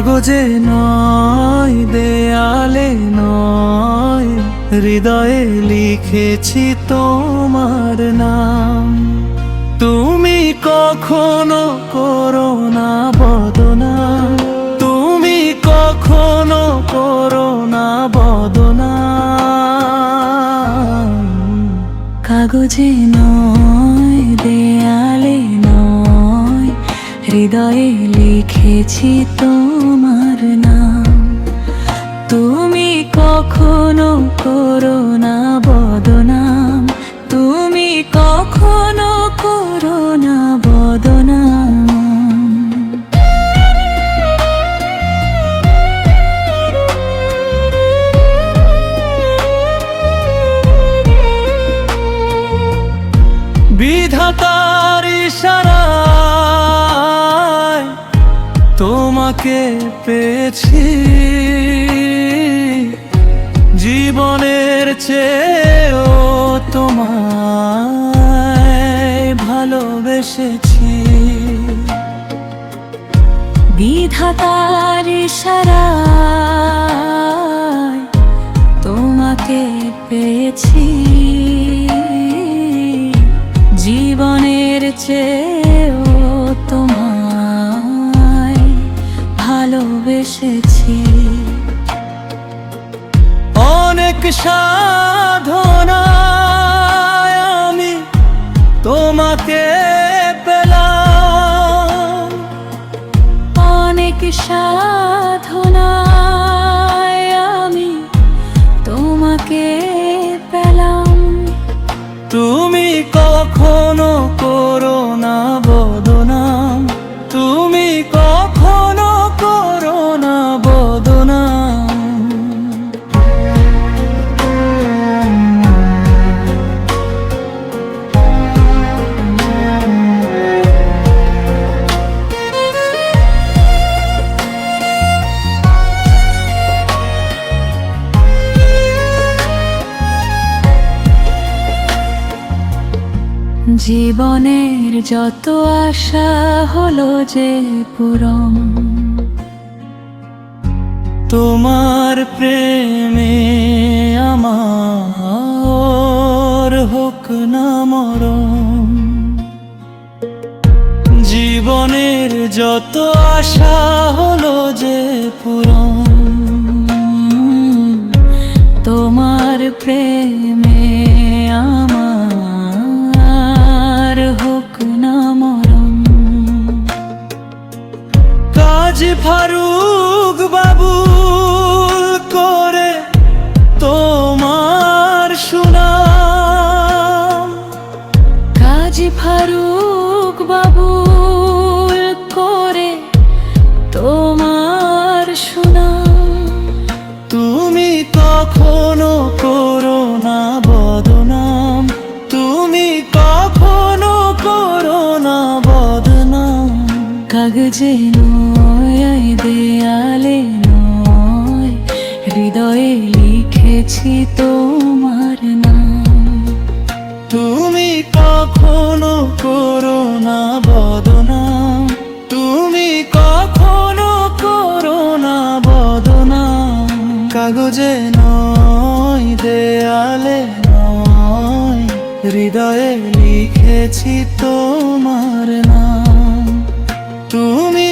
কাগজে নয়, দেয়ালে নয়, হৃদয়ে লিখেছি তোমার নাম। তুমি কখনো করো না বদনাম, তুমি কখনো করো না বদনাম। কাগজে নয়, দেয়ালে নয়, হৃদয়ে লিখেছি তোমার নাম। তুমি কখনো করো না বদনাম, তুমি কখনো করো না বদনাম। বিধাতার ইশারায় তোমাকে পেয়েছি, জীবনের চেয়েও তোমায় ভালোবেসেছি। বিধাতার ইশারায় তোমাকে পেয়েছি, জীবনের চেয়েও তোমায় ভালোবেসেছি। অনেক সাধনায় আমি তোমাকে পেলাম, অনেক সাধনায় আমি তোমাকে পেলাম। তুমি কখনো করো না বদনাম, তুমি কখনো করো না বদনাম। জীবনের যত আশা হলো যে পূরণ, তোমার প্রেমে আমার হোক না মরণ। জীবনের যত আশা হলো যে পূরণ, তোমার প্রেমে আমার হোক না মরণ। কাজী ফারুক বাবুল করে তোমার সুনাম, কাজী ফারুক বাবুল করে তোমার সুনাম। তুমি কখনো করো না বদনাম, তুমি কখনো করো না বদনাম। কাগজে নয়, দেয়ালে নয়, হৃদয়ে লিখেছি তোমার নাম। তুমি কখনো করো না বদনাম, তুমি কখনো করো না বদনাম। কাগজে নয়, দেয়ালে নয়, হৃদয়ে লিখেছি তোমার নাম। তুমি